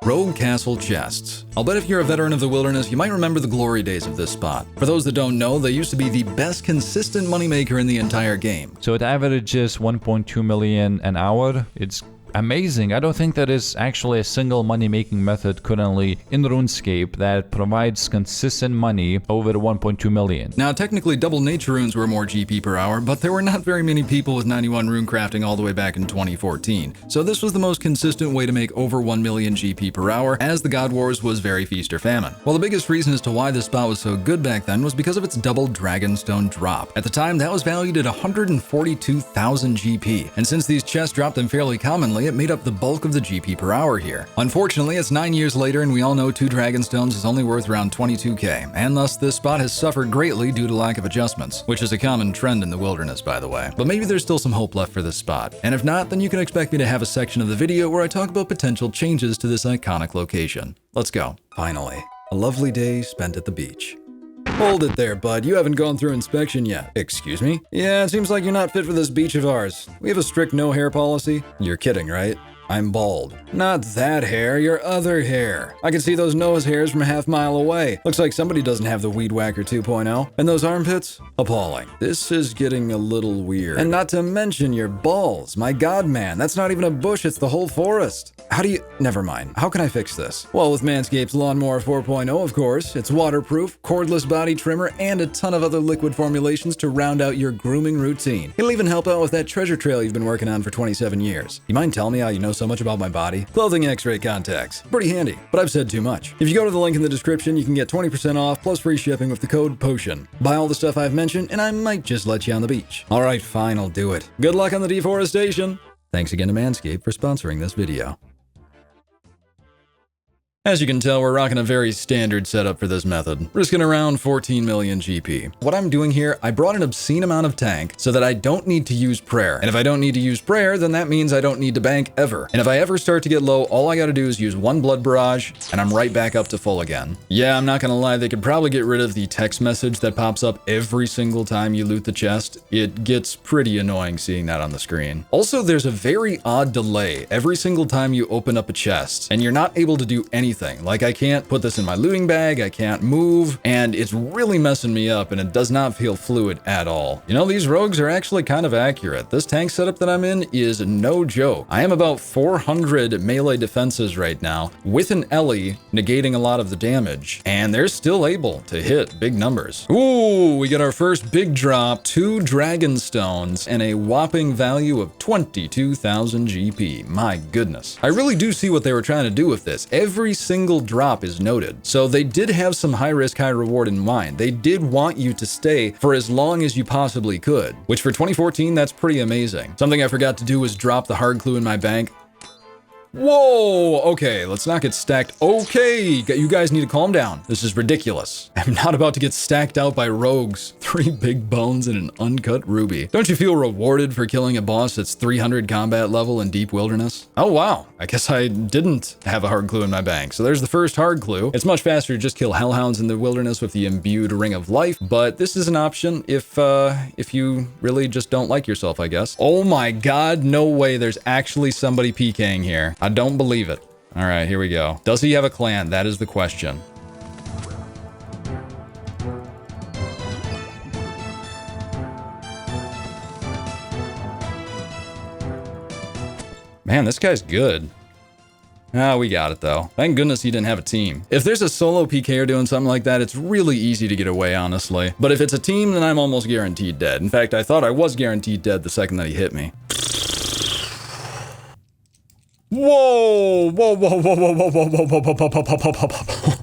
Rogue Castle Chests. I'll bet if you're a veteran of the wilderness, you might remember the glory days of this spot. For those that don't know, they used to be the best consistent moneymaker in the entire game. So it averages 1.2 million an hour. It's amazing. I don't think there is actually a single money-making method currently in RuneScape that provides consistent money over 1.2 million. Now, technically, double nature runes were more GP per hour, but there were not very many people with 91 rune crafting all the way back in 2014. So this was the most consistent way to make over 1 million GP per hour, as the God Wars was very feast or famine. Well, the biggest reason as to why this spot was so good back then was because of its double Dragonstone drop. At the time, that was valued at 142,000 GP, and since these chests dropped them fairly commonly, it made up the bulk of the GP per hour here. Unfortunately, it's 9 years later and we all know 2 Dragonstones is only worth around 22k, and thus this spot has suffered greatly due to lack of adjustments, which is a common trend in the wilderness, by the way. But maybe there's still some hope left for this spot, and if not, then you can expect me to have a section of the video where I talk about potential changes to this iconic location. Let's go. Finally, a lovely day spent at the beach. Hold it there, bud. You haven't gone through inspection yet. Excuse me? Yeah, it seems like you're not fit for this beach of ours. We have a strict no hair policy. You're kidding, right? I'm bald. Not that hair, your other hair. I can see those nose hairs from a half-mile away. Looks like somebody doesn't have the Weed Whacker 2.0. And those armpits? Appalling. This is getting a little weird. And not to mention your balls. My god, man, that's not even a bush, it's the whole forest. How do you... Never mind. How can I fix this? Well, with Manscaped's Lawnmower 4.0, of course. It's waterproof, cordless body trimmer, and a ton of other liquid formulations to round out your grooming routine. It'll even help out with that treasure trail you've been working on for 27 years. You mind telling me how you know so much about my body? Clothing X-ray contacts. Pretty handy, but I've said too much. If you go to the link in the description, you can get 20% off plus free shipping with the code POTION. Buy all the stuff I've mentioned, and I might just let you on the beach. Alright, fine, I'll do it. Good luck on the deforestation! Thanks again to Manscaped for sponsoring this video. As you can tell, we're rocking a very standard setup for this method, risking around 14 million GP. What I'm doing here, I brought an obscene amount of tank so that I don't need to use prayer. And if I don't need to use prayer, then that means I don't need to bank ever. And if I ever start to get low, all I gotta do is use one blood barrage, and I'm right back up to full again. Yeah, I'm not gonna lie, they could probably get rid of the text message that pops up every single time you loot the chest. It gets pretty annoying seeing that on the screen. Also, there's a very odd delay every single time you open up a chest, and you're not able to do anything. Like, I can't put this in my looting bag, I can't move, and it's really messing me up, and it does not feel fluid at all. You know, these rogues are actually kind of accurate. This tank setup that I'm in is no joke. I am about 400 melee defenses right now, with an Ellie negating a lot of the damage, and they're still able to hit big numbers. Ooh, we get our first big drop, 2 Dragonstones, and a whopping value of 22,000 GP. My goodness. I really do see what they were trying to do with this. Every single drop is noted. So they did have some high risk, high reward in mind. They did want you to stay for as long as you possibly could, which for 2014, that's pretty amazing. Something I forgot to do was drop the hard clue in my bank. Whoa, okay, let's not get stacked. Okay, you guys need to calm down. This is ridiculous. I'm not about to get stacked out by rogues. 3 big bones and an uncut ruby. Don't you feel rewarded for killing a boss that's 300 combat level in deep wilderness? Oh wow, I guess I didn't have a hard clue in my bank. So there's the first hard clue. It's much faster to just kill hellhounds in the wilderness with the imbued ring of life, but this is an option if you really just don't like yourself, I guess. Oh my god, no way, there's actually somebody PKing here. I don't believe it. All right, here we go. Does he have a clan? That is the question. Man, this guy's good. Ah, we got it though. Thank goodness he didn't have a team. If there's a solo PKer doing something like that, it's really easy to get away, honestly. But if it's a team, then I'm almost guaranteed dead. In fact, I thought I was guaranteed dead the second that he hit me. Whoa, whoa, whoa, whoa, whoa, whoa, whoa, whoa, whoa,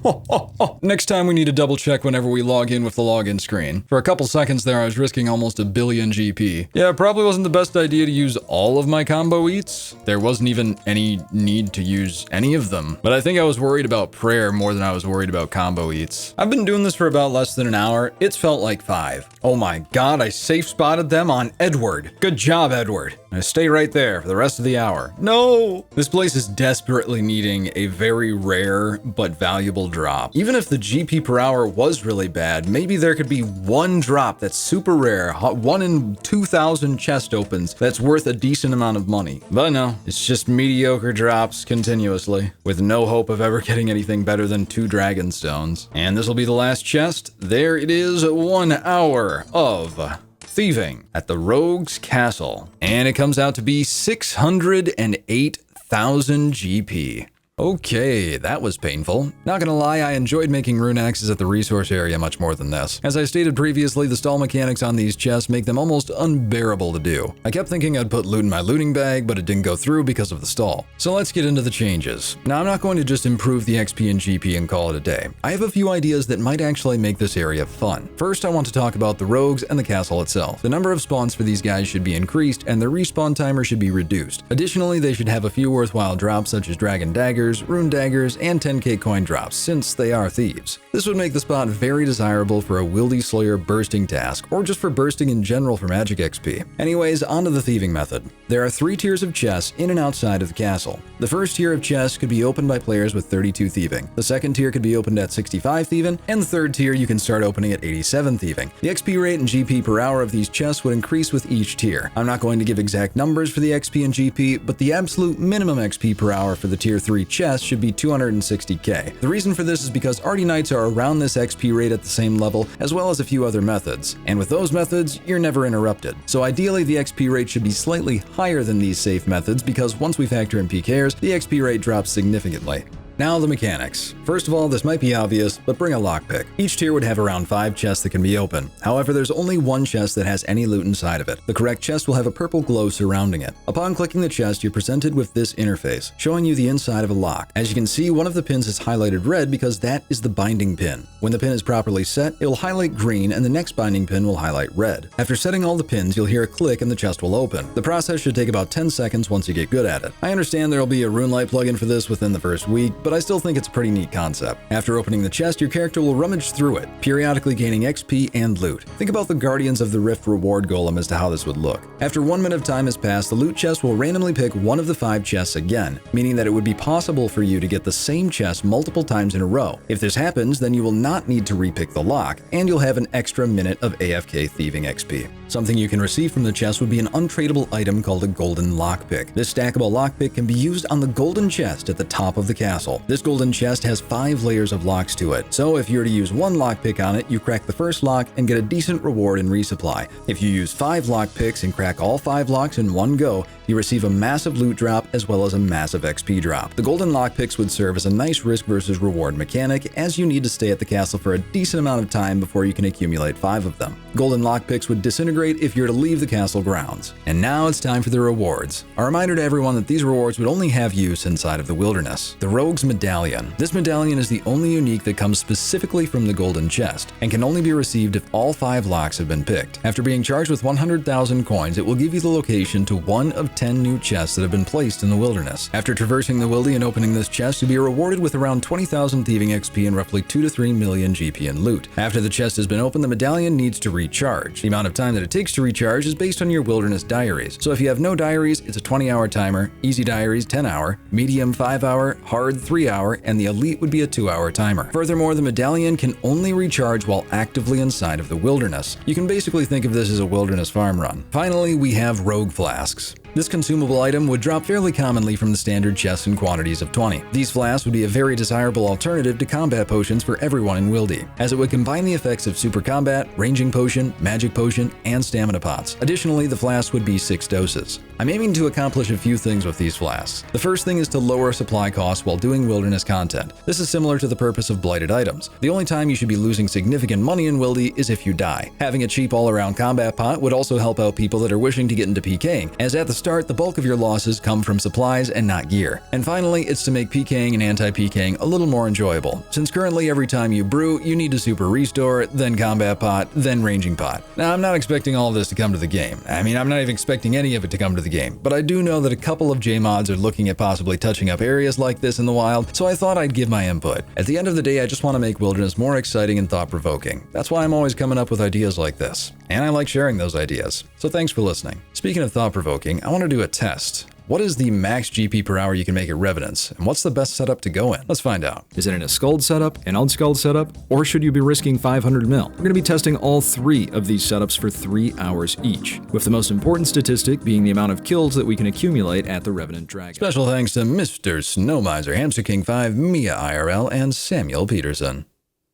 whoa, whoa. Next time we need to double check whenever we log in with the login screen. For a couple seconds there, I was risking almost 1 billion GP. Yeah, it probably wasn't the best idea to use all of my combo eats. There wasn't even any need to use any of them. But I think I was worried about prayer more than I was worried about combo eats. I've been doing this for about less than an hour. It's felt like 5. Oh my god, I safe spotted them on Edward. Good job, Edward. I stay right there for the rest of the hour. No! This place is desperately needing a very rare but valuable drop. Even if the GP per hour was really bad, maybe there could be one drop that's super rare, 1 in 2,000 chest opens that's worth a decent amount of money. But no, it's just mediocre drops continuously, with no hope of ever getting anything better than 2 dragon stones. And this will be the last chest. There it is, 1 hour of thieving at the Rogue's Castle. And it comes out to be 608,000 GP. Okay, that was painful. Not gonna lie, I enjoyed making rune axes at the resource area much more than this. As I stated previously, the stall mechanics on these chests make them almost unbearable to do. I kept thinking I'd put loot in my looting bag, but it didn't go through because of the stall. So let's get into the changes. Now, I'm not going to just improve the XP and GP and call it a day. I have a few ideas that might actually make this area fun. First, I want to talk about the rogues and the castle itself. The number of spawns for these guys should be increased, and their respawn timer should be reduced. Additionally, they should have a few worthwhile drops such as dragon daggers, rune daggers, and 10k coin drops, since they are thieves. This would make the spot very desirable for a Wildy Slayer bursting task, or just for bursting in general for magic XP. Anyways, onto the thieving method. There are 3 tiers of chests in and outside of the castle. The first tier of chests could be opened by players with 32 thieving. The second tier could be opened at 65 thieving, and the third tier you can start opening at 87 thieving. The XP rate and GP per hour of these chests would increase with each tier. I'm not going to give exact numbers for the XP and GP, but the absolute minimum XP per hour for the tier 3 chests should be 260k. The reason for this is because Arty Knights are around this XP rate at the same level, as well as a few other methods. And with those methods, you're never interrupted. So ideally, the XP rate should be slightly higher than these safe methods, because once we factor in PKers, the XP rate drops significantly. Now the mechanics. First of all, this might be obvious, but bring a lockpick. Each tier would have around 5 chests that can be open. However, there's only one chest that has any loot inside of it. The correct chest will have a purple glow surrounding it. Upon clicking the chest, you're presented with this interface, showing you the inside of a lock. As you can see, one of the pins is highlighted red because that is the binding pin. When the pin is properly set, it will highlight green and the next binding pin will highlight red. After setting all the pins, you'll hear a click and the chest will open. The process should take about 10 seconds once you get good at it. I understand there will be a RuneLite plugin for this within the first week, but I still think it's a pretty neat concept. After opening the chest, your character will rummage through it, periodically gaining XP and loot. Think about the Guardians of the Rift reward golem as to how this would look. After 1 minute of time has passed, the loot chest will randomly pick one of the 5 chests again, meaning that it would be possible for you to get the same chest multiple times in a row. If this happens, then you will not need to repick the lock, and you'll have an extra minute of AFK thieving XP. Something you can receive from the chest would be an untradeable item called a golden lockpick. This stackable lockpick can be used on the golden chest at the top of the castle. This golden chest has 5 layers of locks to it, so if you were to use 1 lockpick on it, you crack the first lock and get a decent reward in resupply. If you use 5 lockpicks and crack all 5 locks in one go, you receive a massive loot drop as well as a massive XP drop. The golden lockpicks would serve as a nice risk versus reward mechanic, as you need to stay at the castle for a decent amount of time before you can accumulate 5 of them. Golden lockpicks would disintegrate if you're to leave the castle grounds. And now it's time for the rewards. A reminder to everyone that these rewards would only have use inside of the wilderness. The Rogue's Medallion. This medallion is the only unique that comes specifically from the golden chest, and can only be received if all 5 locks have been picked. After being charged with 100,000 coins, it will give you the location to one of 10 new chests that have been placed in the wilderness. After traversing the Wildy and opening this chest, you'll be rewarded with around 20,000 thieving XP and roughly 2 to 3 million GP in loot. After the chest has been opened, the medallion needs to recharge. The amount of time that it takes to recharge is based on your wilderness diaries. So if you have no diaries, it's a 20-hour timer, easy diaries 10-hour, medium 5-hour, hard 3-hour, and the elite would be a 2-hour timer. Furthermore, the medallion can only recharge while actively inside of the wilderness. You can basically think of this as a wilderness farm run. Finally, we have rogue flasks. This consumable item would drop fairly commonly from the standard chests in quantities of 20. These flasks would be a very desirable alternative to combat potions for everyone in Wildy, as it would combine the effects of super combat, ranging potion, magic potion, and stamina pots. Additionally, the flasks would be 6 doses. I'm aiming to accomplish a few things with these flasks. The first thing is to lower supply costs while doing wilderness content. This is similar to the purpose of blighted items. The only time you should be losing significant money in Wildy is if you die. Having a cheap all-around combat pot would also help out people that are wishing to get into PKing, as at the start, the bulk of your losses come from supplies and not gear. And finally, it's to make PKing and anti-PKing a little more enjoyable, since currently every time you brew, you need to super restore, then combat pot, then ranging pot. Now, I'm not expecting all of this to come to the game. I'm not even expecting any of it to come to the game, but I do know that a couple of JMods are looking at possibly touching up areas like this in the wild, so I thought I'd give my input. At the end of the day, I just want to make wilderness more exciting and thought-provoking. That's why I'm always coming up with ideas like this, and I like sharing those ideas. So thanks for listening. Speaking of thought-provoking, I want to do a test. What is the max GP per hour you can make at Revenants, and what's the best setup to go in? Let's find out. Is it in a skulled setup, an unskulled setup, or should you be risking 500 mil? We're going to be testing all 3 of these setups for 3 hours each, with the most important statistic being the amount of kills that we can accumulate at the Revenant Dragon. Special thanks to Mr. Snowmiser, Hamster King 5, Mia IRL, and Samuel Peterson.